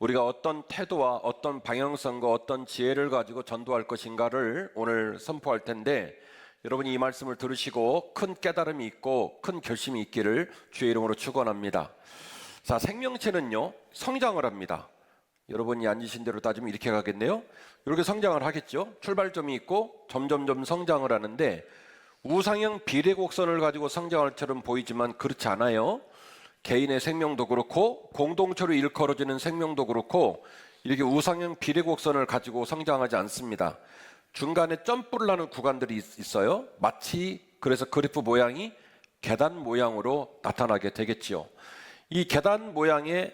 우리가 어떤 태도와 어떤 방향성과 어떤 지혜를 가지고 전도할 것인가를 오늘 선포할 텐데, 여러분이 이 말씀을 들으시고 큰 깨달음이 있고 큰 결심이 있기를 주의 이름으로 축원합니다. 자, 생명체는요 성장을 합니다. 여러분이 앉으신 대로 따지면 이렇게 가겠네요. 이렇게 성장을 하겠죠. 출발점이 있고 점점점 성장을 하는데, 우상형 비례곡선을 가지고 성장할 처럼 보이지만 그렇지 않아요. 개인의 생명도 그렇고 공동체로 일컬어지는 생명도 그렇고 이렇게 우상형 비례곡선을 가지고 성장하지 않습니다. 중간에 점프를 하는 구간들이 있어요. 마치 그래서 그래프 모양이 계단 모양으로 나타나게 되겠지요. 이 계단 모양의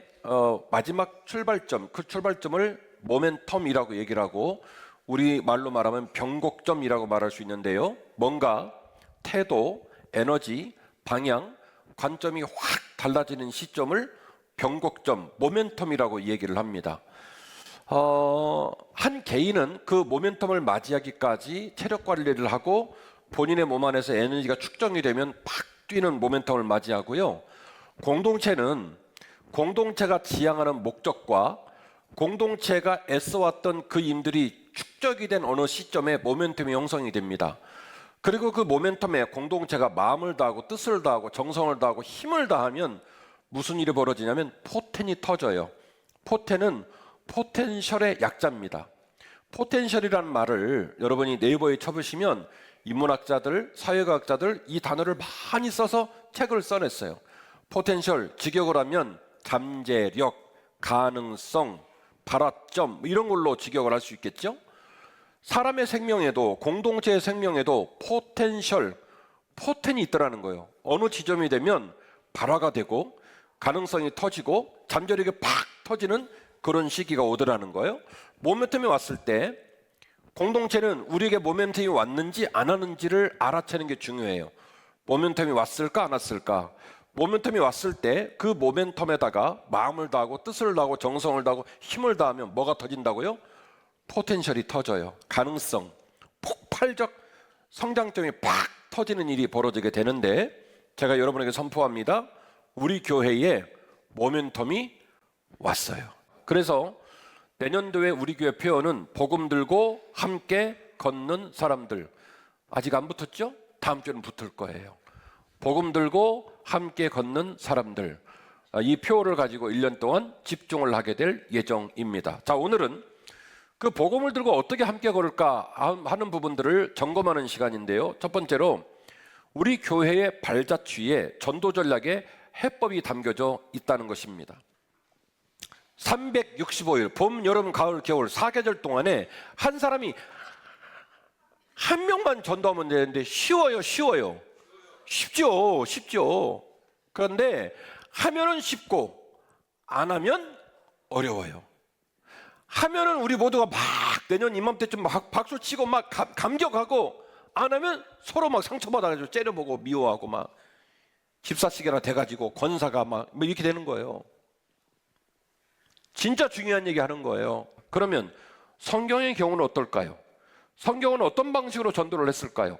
마지막 출발점, 그 출발점을 모멘텀이라고 얘기를 하고 우리 말로 말하면 변곡점이라고 말할 수 있는데요. 뭔가 태도, 에너지, 방향, 관점이 확 달라지는 시점을 변곡점, 모멘텀이라고 얘기를 합니다. 한 개인은 그 모멘텀을 맞이하기까지 체력 관리를 하고 본인의 몸 안에서 에너지가 축적이 되면 팍 뛰는 모멘텀을 맞이하고요. 공동체는 공동체가 지향하는 목적과 공동체가 애써왔던 그 힘들이 축적이 된 어느 시점에 모멘텀이 형성이 됩니다. 그리고 그 모멘텀에 공동체가 마음을 다하고 뜻을 다하고 정성을 다하고 힘을 다하면 무슨 일이 벌어지냐면 포텐이 터져요. 포텐은 포텐셜의 약자입니다. 포텐셜이라는 말을 여러분이 네이버에 쳐보시면 인문학자들, 사회과학자들 이 단어를 많이 써서 책을 써냈어요. 포텐셜, 직역을 하면 잠재력, 가능성, 발화점 이런 걸로 직역을 할 수 있겠죠. 사람의 생명에도 공동체의 생명에도 포텐셜, 포텐이 있더라는 거예요. 어느 지점이 되면 발화가 되고 가능성이 터지고 잠재력이 팍 터지는 그런 시기가 오더라는 거예요. 모멘텀이 왔을 때 공동체는 우리에게 모멘텀이 왔는지 안 왔는지를 알아채는 게 중요해요. 모멘텀이 왔을까 안 왔을까. 모멘텀이 왔을 때 그 모멘텀에다가 마음을 다하고 뜻을 다하고 정성을 다하고 힘을 다하면 뭐가 터진다고요? 포텐셜이 터져요. 가능성, 폭발적 성장점이 팍 터지는 일이 벌어지게 되는데, 제가 여러분에게 선포합니다. 우리 교회에 모멘텀이 왔어요. 그래서 내년도에 우리 교회 표어는 복음 들고 함께 걷는 사람들. 아직 안 붙었죠? 다음 주에는 붙을 거예요. 복음 들고 함께 걷는 사람들. 이 표어를 가지고 1년 동안 집중을 하게 될 예정입니다. 자, 오늘은 그 복음을 들고 어떻게 함께 걸을까 하는 부분들을 점검하는 시간인데요. 첫 번째로 우리 교회의 발자취에 전도 전략의 해법이 담겨져 있다는 것입니다. 365일 봄, 여름, 가을, 겨울 4계절 동안에 한 사람이 한 명만 전도하면 되는데 쉬워요? 쉽죠. 그런데 하면은 쉽고 안 하면 어려워요. 하면은 우리 모두가 막 내년 이맘때쯤 막 박수 치고 막 감격하고, 안 하면 서로 막 상처받아가지고 째려보고 미워하고 막 집사시계나 돼가지고 권사가 막 이렇게 되는 거예요. 진짜 중요한 얘기 하는 거예요. 그러면 성경의 경우는 어떨까요? 성경은 어떤 방식으로 전도를 했을까요?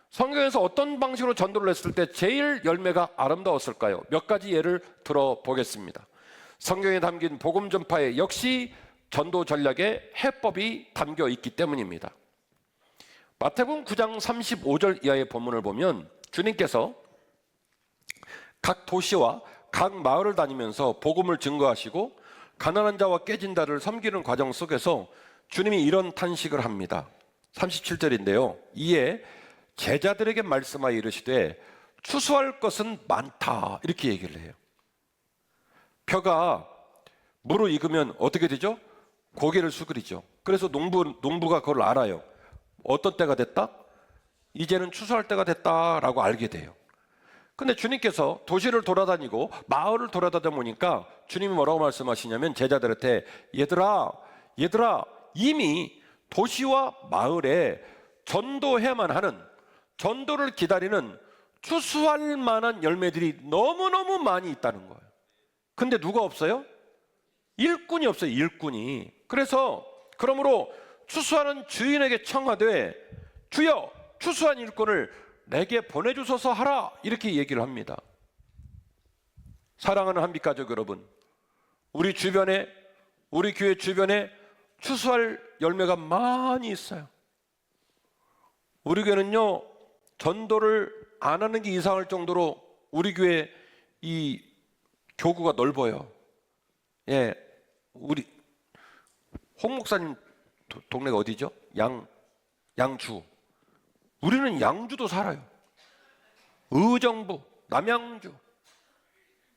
성경에서 어떤 방식으로 전도를 했을 때 제일 열매가 아름다웠을까요? 몇 가지 예를 들어보겠습니다. 성경에 담긴 복음 전파에 역시 전도 전략의 해법이 담겨 있기 때문입니다. 마태복음 9장 35절 이하의 본문을 보면 주님께서 각 도시와 각 마을을 다니면서 복음을 증거하시고 가난한 자와 깨진 자를 섬기는 과정 속에서 주님이 이런 탄식을 합니다. 37절인데요. 이에 제자들에게 말씀하여 이르시되 추수할 것은 많다, 이렇게 얘기를 해요. 벼가 물을 익으면 어떻게 되죠? 고개를 수그리죠. 그래서 농부가 그걸 알아요. 어떤 때가 됐다? 이제는 추수할 때가 됐다라고 알게 돼요. 근데 주님께서 도시를 돌아다니고 마을을 돌아다니다 보니까 주님이 뭐라고 말씀하시냐면 제자들한테 얘들아 이미 도시와 마을에 전도해야만 하는, 전도를 기다리는 추수할 만한 열매들이 너무너무 많이 있다는 거예요. 근데 누가 없어요? 일꾼이 없어요. 일꾼이. 그래서 그러므로 추수하는 주인에게 청하되 주여 추수한 일꾼을 내게 보내주소서 하라, 이렇게 얘기를 합니다. 사랑하는 한빛가족 여러분, 우리 주변에 우리 교회 주변에 추수할 열매가 많이 있어요. 우리 교회는요, 전도를 안 하는 게 이상할 정도로 우리 교회 이 교구가 넓어요. 예, 우리 홍 목사님 동네가 어디죠? 양주. 우리는 양주도 살아요. 의정부, 남양주,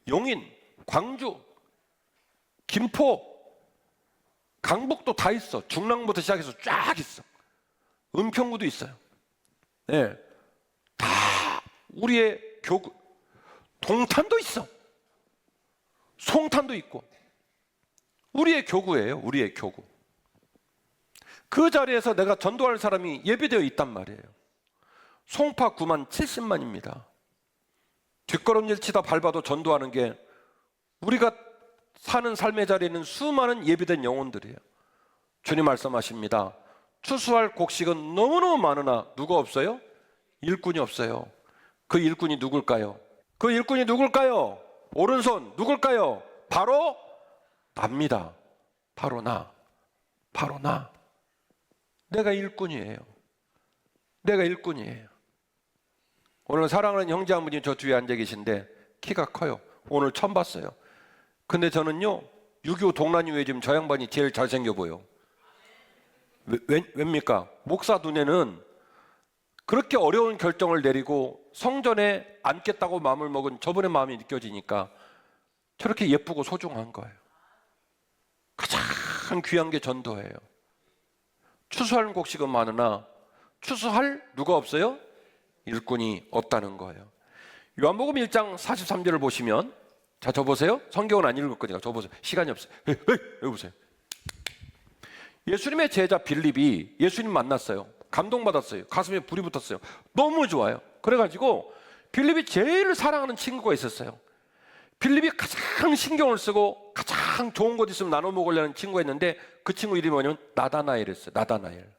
용인, 광주, 김포, 강북도 다 있어. 중랑부터 시작해서 쫙 있어. 은평구도 있어요. 네, 다 우리의 교구. 동탄도 있어. 송탄도 있고. 우리의 교구예요. 우리의 교구. 그 자리에서 내가 전도할 사람이 예비되어 있단 말이에요. 송파 9만 70만입니다. 뒷걸음질 치다 밟아도 전도하는 게 우리가 사는 삶의 자리에는 수많은 예비된 영혼들이에요. 주님 말씀하십니다. 추수할 곡식은 너무너무 많으나 누가 없어요? 일꾼이 없어요. 그 일꾼이 누굴까요? 그 일꾼이 누굴까요? 오른손 누굴까요? 바로 납니다. 바로 나. 바로 나. 내가 일꾼이에요. 내가 일꾼이에요. 오늘 사랑하는 형제 한 분이 저 뒤에 앉아 계신데 키가 커요. 오늘 처음 봤어요. 근데 저는요 6.25 동란 이후에 지금 저 양반이 제일 잘생겨 보여. 왜입니까? 목사 눈에는 그렇게 어려운 결정을 내리고 성전에 앉겠다고 마음을 먹은 저분의 마음이 느껴지니까 저렇게 예쁘고 소중한 거예요. 가장 귀한 게 전도예요. 추수할 곡식은 많으나 추수할 누가 없어요? 일꾼이 없다는 거예요. 요한복음 1장 43절을 보시면, 자, 저 보세요. 성경은 안 읽을 거니까 저 보세요. 시간이 없어요. 여기 보세요. 예수님의 제자 빌립이 예수님 만났어요. 감동받았어요. 가슴에 불이 붙었어요. 너무 좋아요. 그래가지고 빌립이 제일 사랑하는 친구가 있었어요. 빌립이 가장 신경을 쓰고 가장 좋은 것 있으면 나눠 먹으려는 친구가 있는데 그 친구 이름이 뭐냐면 나다나엘이었어요. 나다나엘.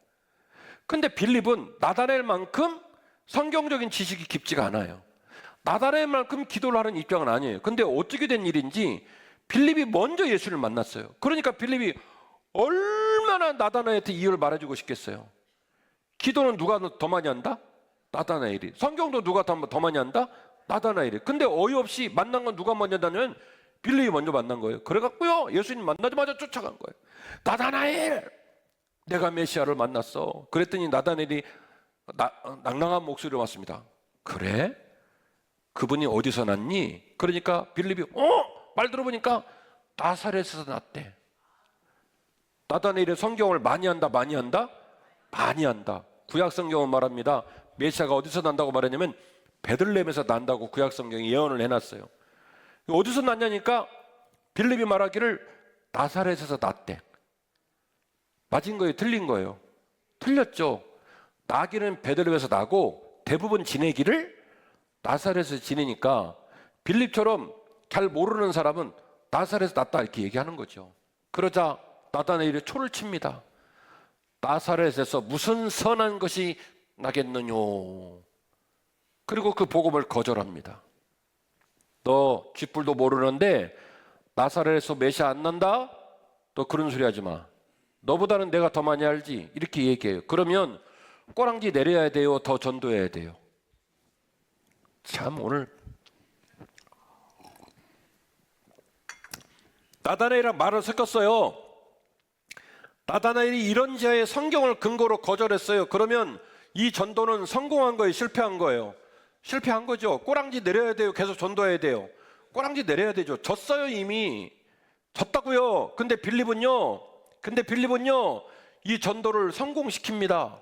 근데 빌립은 나다나엘만큼 성경적인 지식이 깊지가 않아요. 나다나엘만큼 기도를 하는 입장은 아니에요. 근데 어떻게 된 일인지 빌립이 먼저 예수를 만났어요. 그러니까 빌립이 얼마나 나다나엘한테 이유를 말해주고 싶겠어요. 기도는 누가 더 많이 한다? 나다나엘이. 성경도 누가 더 많이 한다? 나다나엘이. 근데 어이없이 만난 건 누가 먼저 한다면 빌립이 먼저 만난 거예요. 그래갖고요 예수님 만나자마자 쫓아간 거예요. 나다나엘, 내가 메시아를 만났어. 그랬더니 나다나엘이 낭랑한 목소리로 왔습니다. 그래? 그분이 어디서 났니? 그러니까 빌립이 말 들어보니까 나사렛에서 났대. 나다나엘의 성경을 많이 한다, 많이 한다? 많이 한다. 구약 성경은 말합니다. 메시아가 어디서 난다고 말했냐면 베들레헴에서 난다고 구약 성경이 예언을 해놨어요. 어디서 났냐니까 빌립이 말하기를 나사렛에서 났대. 맞은 거예요? 틀린 거예요? 틀렸죠. 나기는 베들레헴에서 나고 대부분 지내기를 나사렛에서 지내니까 빌립처럼 잘 모르는 사람은 나사렛에서 났다 이렇게 얘기하는 거죠. 그러자 나다나엘이 초를 칩니다. 나사렛에서 무슨 선한 것이 나겠느뇨. 그리고 그 복음을 거절합니다. 너 쥐뿔도 모르는데 나사렛에서 메시아 안 난다? 너 그런 소리 하지 마. 너보다는 내가 더 많이 알지. 이렇게 얘기해요. 그러면 꼬랑지 내려야 돼요? 더 전도해야 돼요? 참 오늘 나다나엘이랑 말을 섞었어요. 나다나엘이 이런 지하에 성경을 근거로 거절했어요. 그러면 이 전도는 성공한 거예요? 실패한 거예요? 실패한 거죠. 꼬랑지 내려야 돼요? 계속 전도해야 돼요? 꼬랑지 내려야 되죠. 졌어요. 이미 졌다고요. 근데 빌립은요 이 전도를 성공시킵니다.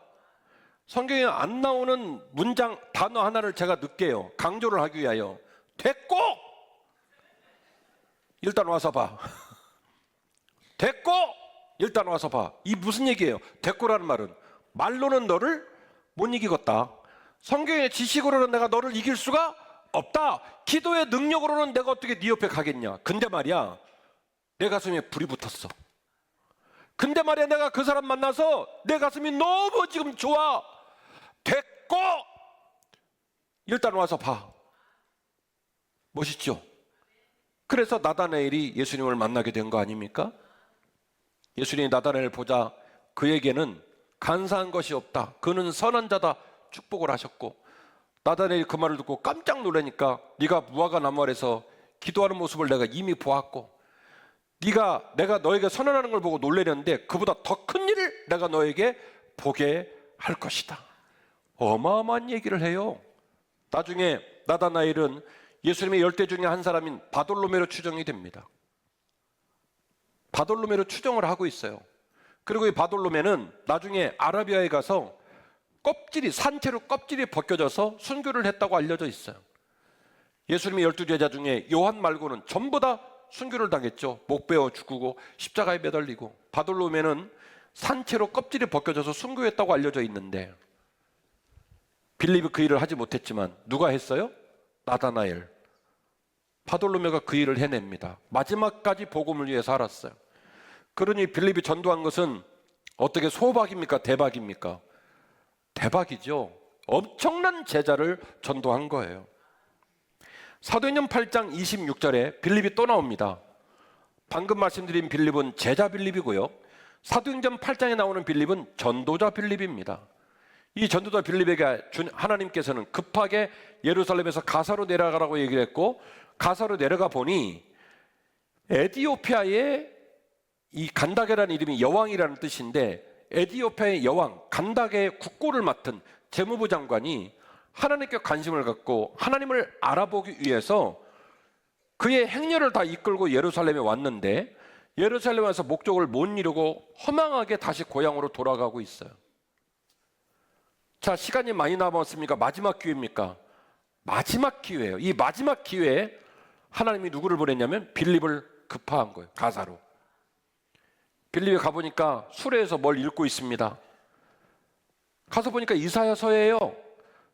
성경에 안 나오는 문장 단어 하나를 제가 넣을게요. 강조를 하기 위하여. 됐고 일단 와서 봐. 됐고 일단 와서 봐. 이 무슨 얘기예요? 됐고라는 말은 말로는 너를 못 이기겠다. 성경의 지식으로는 내가 너를 이길 수가 없다. 기도의 능력으로는 내가 어떻게 네 옆에 가겠냐. 근데 말이야 내 가슴에 불이 붙었어. 근데 말이야 내가 그 사람 만나서 내 가슴이 너무 지금 좋아. 됐고 일단 와서 봐. 멋있죠? 그래서 나다나엘이 예수님을 만나게 된 거 아닙니까? 예수님이 나다나엘을 보자 그에게는 간사한 것이 없다, 그는 선한 자다 축복을 하셨고, 나다나엘이 그 말을 듣고 깜짝 놀라니까 네가 무화과 나무 아래서 기도하는 모습을 내가 이미 보았고, 내가 너에게 선언하는 걸 보고 놀라려는데 그보다 더 큰 일을 내가 너에게 보게 할 것이다. 어마어마한 얘기를 해요. 나중에 나다나엘은 예수님의 10대 중에 한 사람인 바돌로메로 추정이 됩니다. 바돌로메로 추정을 하고 있어요. 그리고 이 바돌로메는 나중에 아라비아에 가서 산채로 껍질이 벗겨져서 순교를 했다고 알려져 있어요. 예수님의 12제자 중에 요한 말고는 전부 다 순교를 당했죠. 목 베어 죽고 십자가에 매달리고. 바돌로메는 산채로 껍질이 벗겨져서 순교했다고 알려져 있는데, 빌립이 그 일을 하지 못했지만 누가 했어요? 나다나엘. 바돌로메가 그 일을 해냅니다. 마지막까지 복음을 위해 살았어요. 그러니 빌립이 전도한 것은 어떻게 소박입니까? 대박입니까? 대박이죠. 엄청난 제자를 전도한 거예요. 사도행전 8장 26절에 빌립이 또 나옵니다. 방금 말씀드린 빌립은 제자 빌립이고요, 사도행전 8장에 나오는 빌립은 전도자 빌립입니다. 이 전도자 빌립에게 하나님께서는 급하게 예루살렘에서 가사로 내려가라고 얘기를 했고, 가사로 내려가 보니 에디오피아의 이 간다게라는 이름이 여왕이라는 뜻인데, 에디오피아의 여왕 간다게의 국고를 맡은 재무부 장관이 하나님께 관심을 갖고 하나님을 알아보기 위해서 그의 행렬을 다 이끌고 예루살렘에 왔는데, 예루살렘에 와서 목적을 못 이루고 허망하게 다시 고향으로 돌아가고 있어요. 자, 시간이 많이 남았습니까? 마지막 기회입니까? 마지막 기회예요. 이 마지막 기회에 하나님이 누구를 보냈냐면 빌립을 급파한 거예요. 가사로. 빌립에 가보니까 수레에서 뭘 읽고 있습니다. 가서 보니까 이사야서예요.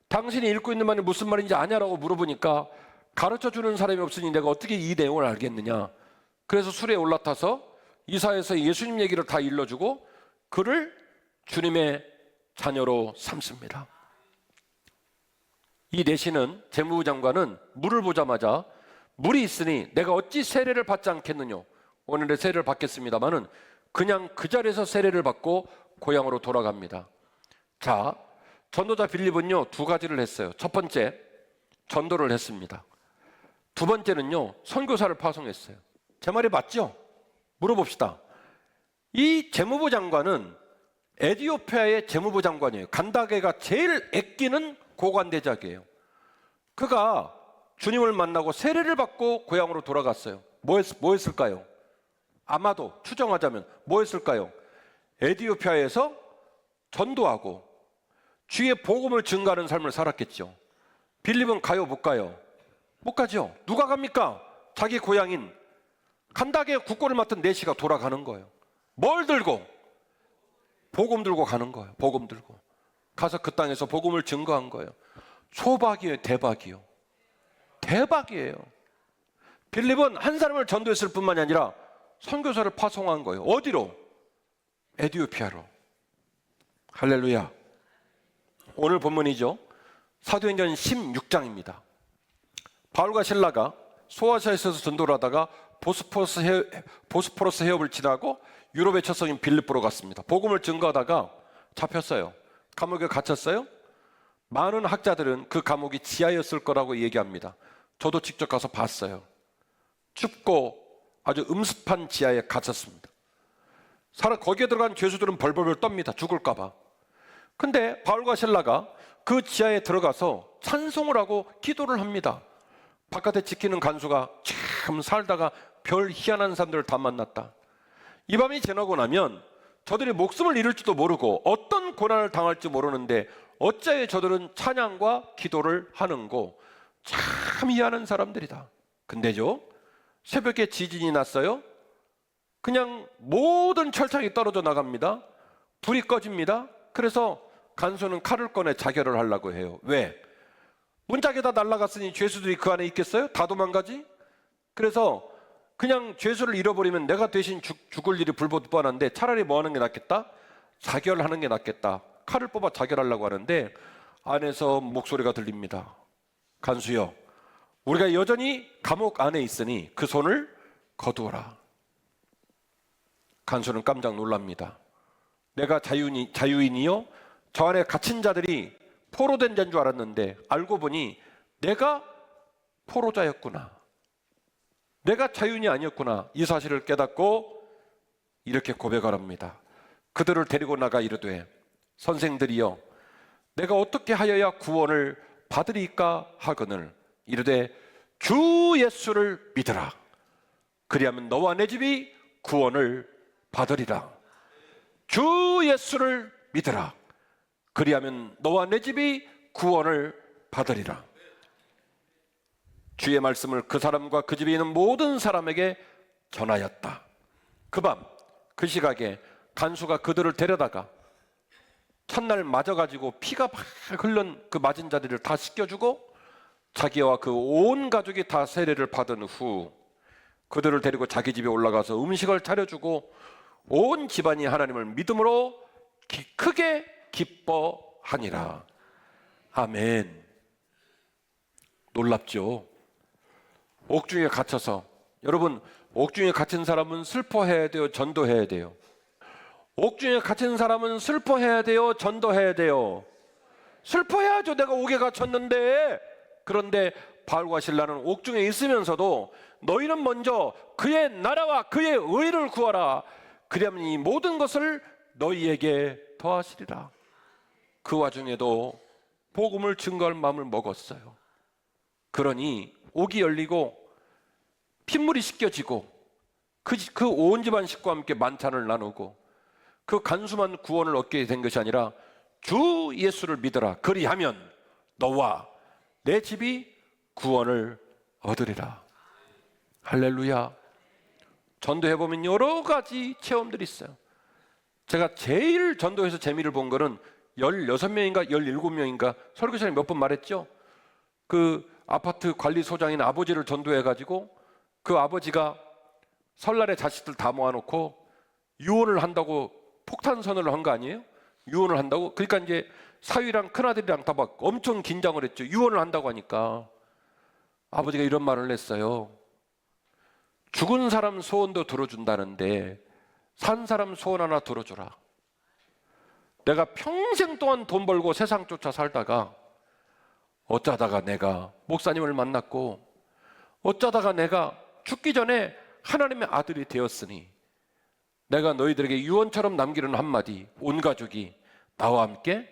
당신이 읽고 있는 말이 무슨 말인지 아냐라고 물어보니까 가르쳐주는 사람이 없으니 내가 어떻게 이 내용을 알겠느냐. 그래서 수레에 올라타서 이사야서 예수님 얘기를 다 일러주고 그를 주님의 자녀로 삼습니다. 이 내시는 재무부 장관은 물을 보자마자 물이 있으니 내가 어찌 세례를 받지 않겠느냐. 오늘의 세례를 받겠습니다마는 그냥 그 자리에서 세례를 받고 고향으로 돌아갑니다. 자, 전도자 빌립은요 2가지를 했어요. 첫 번째, 전도를 했습니다. 두 번째는요 선교사를 파송했어요. 제 말이 맞죠? 물어봅시다. 이 재무부 장관은 에디오피아의 재무부 장관이에요. 간다게가 제일 아끼는 고관대작이에요. 그가 주님을 만나고 세례를 받고 고향으로 돌아갔어요. 뭐 했을까요? 아마도 추정하자면 뭐 했을까요? 에디오피아에서 전도하고 주의 복음을 증가하는 삶을 살았겠죠. 빌립은 가요, 못 가요? 못 가죠. 누가 갑니까? 자기 고향인 간다게 국고를 맡은 내시가 돌아가는 거예요. 뭘 들고? 복음 들고 가는 거예요. 복음 들고 가서 그 땅에서 복음을 증거한 거예요. 소박이에요, 대박이요? 대박이에요. 빌립은 한 사람을 전도했을 뿐만이 아니라 선교사를 파송한 거예요. 어디로? 에디오피아로. 할렐루야. 오늘 본문이죠. 사도행전 16장입니다. 바울과 실라가 소아시아에서 전도를 하다가 보스포러스 해협을 지나고 유럽의 첫 성인 빌립보로 갔습니다. 복음을 증거하다가 잡혔어요. 감옥에 갇혔어요. 많은 학자들은 그 감옥이 지하였을 거라고 얘기합니다. 저도 직접 가서 봤어요. 춥고 아주 음습한 지하에 갇혔습니다. 거기에 들어간 죄수들은 벌벌 떱니다. 죽을까 봐. 근데 바울과 실라가 그 지하에 들어가서 찬송을 하고 기도를 합니다. 바깥에 지키는 간수가 참 살다가 별 희한한 사람들을 다 만났다. 이 밤이 지나고 나면 저들이 목숨을 잃을지도 모르고 어떤 고난을 당할지 모르는데 어찌하여 저들은 찬양과 기도를 하는고. 참 희한한 사람들이다. 근데죠, 새벽에 지진이 났어요. 그냥 모든 철창이 떨어져 나갑니다. 불이 꺼집니다. 그래서 간수는 칼을 꺼내 자결을 하려고 해요. 왜? 문짝에다 날아갔으니 죄수들이 그 안에 있겠어요? 다 도망가지? 그래서 그냥 죄수를 잃어버리면 내가 대신 죽을 일이 불보듯 뻔한데 차라리 뭐 하는 게 낫겠다? 자결하는 게 낫겠다. 칼을 뽑아 자결하려고 하는데 안에서 목소리가 들립니다. 간수여, 우리가 여전히 감옥 안에 있으니 그 손을 거두어라. 간수는 깜짝 놀랍니다. 내가 자유인이요? 저 안에 갇힌 자들이 포로된 자인 줄 알았는데 알고 보니 내가 포로자였구나. 내가 자유인이 아니었구나. 이 사실을 깨닫고 이렇게 고백합니다. 그들을 데리고 나가 이르되 선생들이여 내가 어떻게 하여야 구원을 받으리까 하거늘 이르되 주 예수를 믿으라. 그리하면 너와 내 집이 구원을 받으리라. 주 예수를 믿으라. 그리하면 너와 내 집이 구원을 받으리라. 주의 말씀을 그 사람과 그 집에 있는 모든 사람에게 전하였다. 그 밤 그 시각에 간수가 그들을 데려다가 첫날 맞아가지고 피가 막 흘른 그 맞은 자리를 다 씻겨주고 자기와 그 온 가족이 다 세례를 받은 후 그들을 데리고 자기 집에 올라가서 음식을 차려주고 온 집안이 하나님을 믿음으로 크게 기뻐하니라. 아멘. 놀랍죠? 옥중에 갇혀서, 여러분 옥중에 갇힌 사람은 슬퍼해야 돼요? 전도해야 돼요? 옥중에 갇힌 사람은 슬퍼해야 돼요? 전도해야 돼요? 슬퍼해야죠. 내가 옥에 갇혔는데. 그런데 바울과 실라는 옥중에 있으면서도 너희는 먼저 그의 나라와 그의 의를 구하라. 그리하면 이 모든 것을 너희에게 더하시리라. 그 와중에도 복음을 증거할 마음을 먹었어요. 그러니 옥이 열리고 핏물이 씻겨지고 그 온 집안 식구와 함께 만찬을 나누고 그 간수만 구원을 얻게 된 것이 아니라 주 예수를 믿어라. 그리하면 너와 내 집이 구원을 얻으리라. 할렐루야. 전도해보면 여러 가지 체험들이 있어요. 제가 제일 전도해서 재미를 본 거는 16명인가 17명인가 설교사님 몇 번 말했죠. 그 아파트 관리소장인 아버지를 전도해가지고 그 아버지가 설날에 자식들 다 모아놓고 유언을 한다고 폭탄 선언을 한 거 아니에요? 유언을 한다고? 그러니까 이제 사위랑 큰아들이랑 다 막 엄청 긴장을 했죠. 유언을 한다고 하니까 아버지가 이런 말을 했어요. 죽은 사람 소원도 들어준다는데 산 사람 소원 하나 들어주라. 내가 평생 동안 돈 벌고 세상 쫓아 살다가 어쩌다가 내가 목사님을 만났고 어쩌다가 내가 죽기 전에 하나님의 아들이 되었으니 내가 너희들에게 유언처럼 남기는 한마디, 온 가족이 나와 함께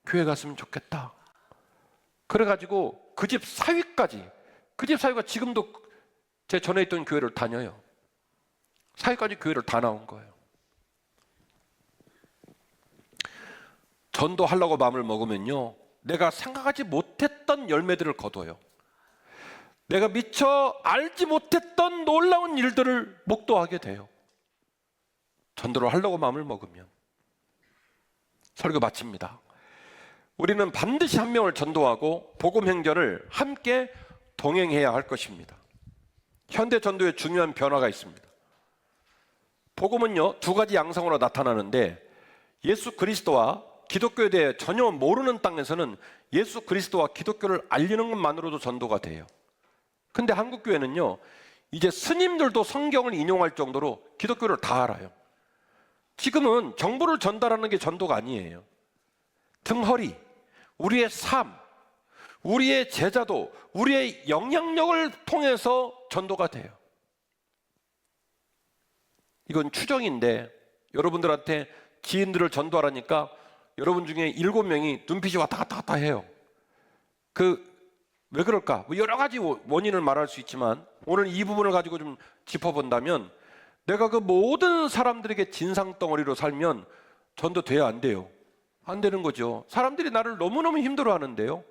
교회 갔으면 좋겠다. 그래가지고 그 집 사위까지, 그 집 사위가 지금도 제 전에 있던 교회를 다녀요. 사위까지 교회를 다 나온 거예요. 전도하려고 마음을 먹으면요, 내가 생각하지 못했던 열매들을 거둬요. 내가 미처 알지 못했던 놀라운 일들을 목도하게 돼요. 전도를 하려고 마음을 먹으면. 설교 마칩니다. 우리는 반드시 한 명을 전도하고 복음 행전을 함께 동행해야 할 것입니다. 현대 전도에 중요한 변화가 있습니다. 복음은요, 두 가지 양상으로 나타나는데 예수 그리스도와 기독교에 대해 전혀 모르는 땅에서는 예수 그리스도와 기독교를 알리는 것만으로도 전도가 돼요. 근데 한국 교회는요, 이제 스님들도 성경을 인용할 정도로 기독교를 다 알아요. 지금은 정보를 전달하는 게 전도가 아니에요. 등허리, 우리의 삶, 우리의 제자도, 우리의 영향력을 통해서 전도가 돼요. 이건 추정인데 여러분들한테 지인들을 전도하라니까 여러분 중에 7명이 눈빛이 왔다 갔다 해요. 왜 그럴까? 뭐 여러 가지 원인을 말할 수 있지만 오늘 이 부분을 가지고 좀 짚어본다면 내가 그 모든 사람들에게 진상덩어리로 살면 전도돼야 안 돼요. 안 되는 거죠. 사람들이 나를 너무너무 힘들어하는데요.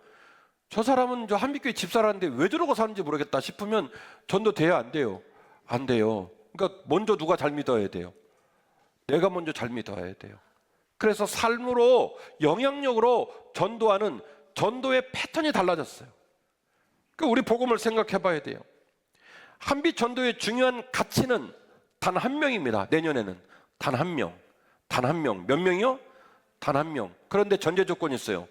저 사람은 저 한빛교회 집사라는데 왜 저러고 사는지 모르겠다 싶으면 전도돼야 안 돼요. 안 돼요. 그러니까 먼저 누가 잘 믿어야 돼요. 내가 먼저 잘 믿어야 돼요. 그래서 삶으로, 영향력으로 전도하는 전도의 패턴이 달라졌어요. 그러니까 우리 복음을 생각해 봐야 돼요. 한빛 전도의 중요한 가치는 단 한 명입니다. 내년에는 단 한 명. 단 한 명. 몇 명이요? 단 한 명. 그런데 전제 조건이 있어요.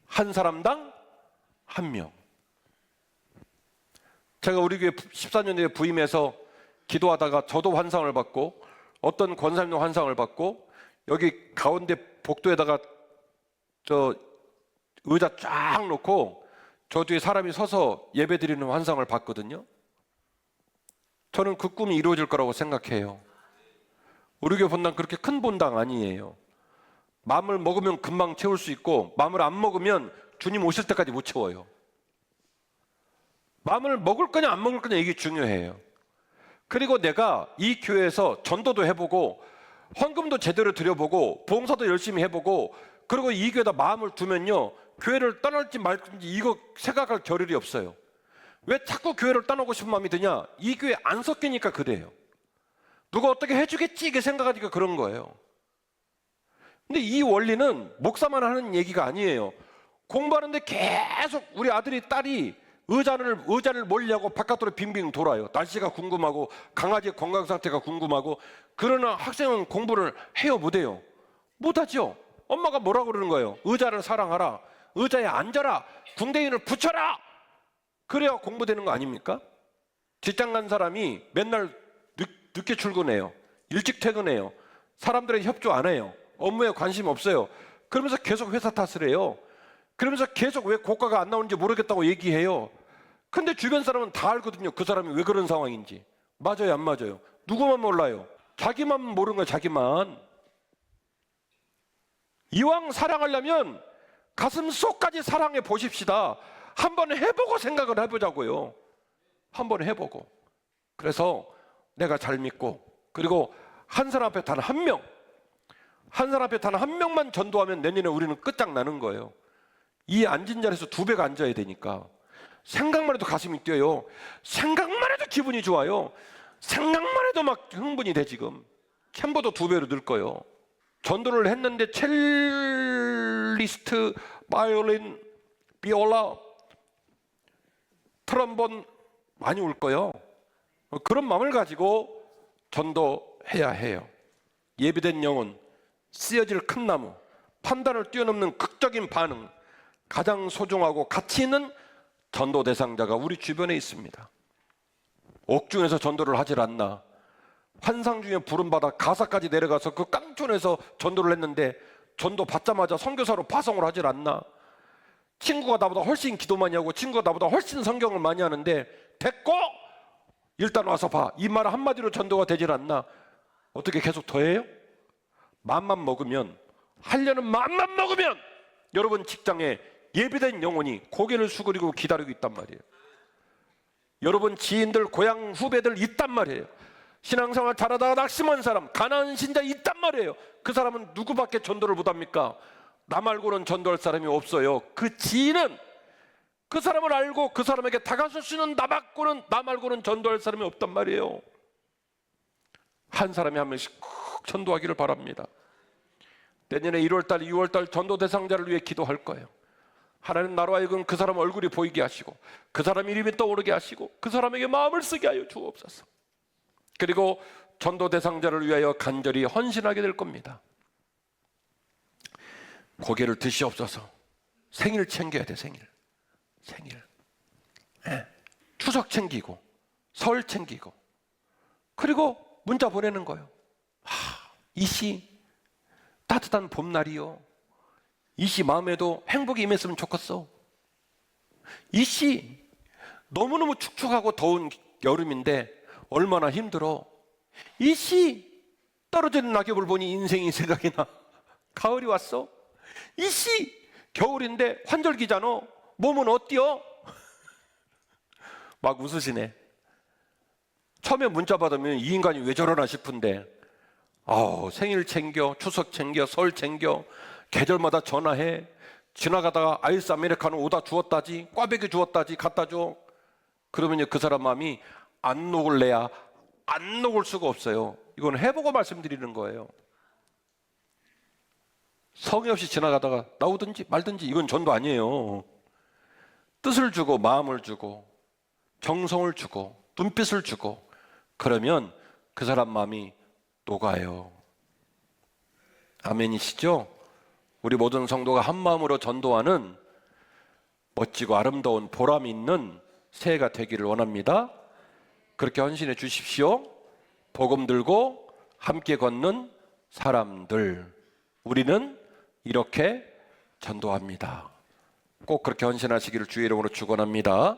한 사람당 한 명. 제가 우리 교회 14년 전에 부임해서 기도하다가 저도 환상을 받고 어떤 권사님도 환상을 받고 여기 가운데 복도에다가 저 의자 쫙 놓고 저 뒤에 사람이 서서 예배드리는 환상을 봤거든요. 저는 그 꿈이 이루어질 거라고 생각해요. 우리 교회 본당 그렇게 큰 본당 아니에요. 마음을 먹으면 금방 채울 수 있고 마음을 안 먹으면 주님 오실 때까지 못 채워요. 마음을 먹을 거냐 안 먹을 거냐 이게 중요해요. 그리고 내가 이 교회에서 전도도 해보고 헌금도 제대로 드려보고 봉사도 열심히 해보고 그리고 이 교회에다 마음을 두면요, 교회를 떠날지 말지 이거 생각할 겨를이 없어요. 왜 자꾸 교회를 떠나고 싶은 마음이 드냐? 이 교회 안 섞이니까 그래요. 누가 어떻게 해주겠지 이게 생각하니까 그런 거예요. 근데 이 원리는 목사만 하는 얘기가 아니에요. 공부하는데 계속 우리 아들이 딸이 의자를 몰려고 바깥으로 빙빙 돌아요. 날씨가 궁금하고 강아지의 건강 상태가 궁금하고. 그러나 학생은 공부를 해요, 못해요? 못하죠. 엄마가 뭐라고 그러는 거예요? 의자를 사랑하라, 의자에 앉아라, 궁뎅이를 붙여라. 그래야 공부되는 거 아닙니까? 직장 간 사람이 맨날 늦게 출근해요, 일찍 퇴근해요, 사람들의 협조 안 해요, 업무에 관심 없어요. 그러면서 계속 회사 탓을 해요. 그러면서 계속 왜 고가가 안 나오는지 모르겠다고 얘기해요. 근데 주변 사람은 다 알거든요, 그 사람이 왜 그런 상황인지. 맞아요, 안 맞아요? 누구만 몰라요? 자기만 모르는 거예요, 자기만. 이왕 사랑하려면 가슴 속까지 사랑해 보십시다. 한번 해보고 생각을 해보자고요. 한번 해보고. 그래서 내가 잘 믿고, 그리고 한 사람 앞에 단 한 명, 한 사람 앞에 단 한 명만 전도하면 내년에 우리는 끝장나는 거예요. 이 앉은 자리에서 2배가 앉아야 되니까. 생각만 해도 가슴이 뛰어요. 생각만 해도 기분이 좋아요. 생각만 해도 막 흥분이 돼. 지금 챔버도 2배로 늘 거예요. 전도를 했는데 첼리스트, 바이올린, 비올라, 트럼본 많이 올 거예요. 그런 마음을 가지고 전도해야 해요. 예비된 영혼, 쓰여질 큰 나무, 판단을 뛰어넘는 극적인 반응, 가장 소중하고 가치 있는 전도 대상자가 우리 주변에 있습니다. 옥중에서 전도를 하질 않나? 환상 중에 부름받아 가사까지 내려가서 그 깡촌에서 전도를 했는데 전도 받자마자 선교사로 파송을 하질 않나? 친구가 나보다 훨씬 기도 많이 하고 친구가 나보다 훨씬 성경을 많이 하는데 됐고 일단 와서 봐, 이 말 한마디로 전도가 되질 않나? 어떻게 계속 더 해요? 마음만 먹으면, 하려는 마음만 먹으면 여러분 직장에 예비된 영혼이 고개를 수그리고 기다리고 있단 말이에요. 여러분 지인들, 고향 후배들 있단 말이에요. 신앙생활 잘하다가 낙심한 사람, 가난한 신자 있단 말이에요. 그 사람은 누구밖에 전도를 못합니까? 나 말고는 전도할 사람이 없어요. 그 지인은 그 사람을 알고 그 사람에게 다가설 수 있는 나 말고는 전도할 사람이 없단 말이에요. 한 사람이 한 명씩 꼭 전도하기를 바랍니다. 내년에 1월달, 2월달 전도 대상자를 위해 기도할 거예요. 하나님 나로 하여금 그 사람 얼굴이 보이게 하시고 그 사람 이름이 떠오르게 하시고 그 사람에게 마음을 쓰게 하여 주옵소서. 그리고 전도 대상자를 위하여 간절히 헌신하게 될 겁니다. 고개를 드시옵소서. 생일 챙겨야 돼. 생일. 추석 챙기고 설 챙기고 그리고 문자 보내는 거예요. 이씨 따뜻한 봄날이요, 이씨 마음에도 행복이 임했으면 좋겠어. 이씨 너무너무 축축하고 더운 여름인데 얼마나 힘들어. 이씨 떨어지는 낙엽을 보니 인생이 생각이 나. 가을이 왔어. 이씨 겨울인데 환절기잖아. 몸은 어때요? 막 웃으시네. 처음에 문자 받으면 이 인간이 왜 저러나 싶은데 생일 챙겨, 추석 챙겨, 설 챙겨, 계절마다 전화해. 지나가다가 아이스 아메리카노 오다 주었다지, 꽈배기 주었다지 갖다 줘. 그러면 그 사람 마음이 안 녹을래야 안 녹을 수가 없어요. 이건 해보고 말씀드리는 거예요. 성의 없이 지나가다가 나오든지 말든지 이건 전도 아니에요. 뜻을 주고 마음을 주고 정성을 주고 눈빛을 주고 그러면 그 사람 마음이 녹아요. 아멘이시죠? 우리 모든 성도가 한 마음으로 전도하는 멋지고 아름다운 보람 있는 새해가 되기를 원합니다. 그렇게 헌신해 주십시오. 복음 들고 함께 걷는 사람들, 우리는 이렇게 전도합니다. 꼭 그렇게 헌신하시기를 주의 이름으로 축원합니다.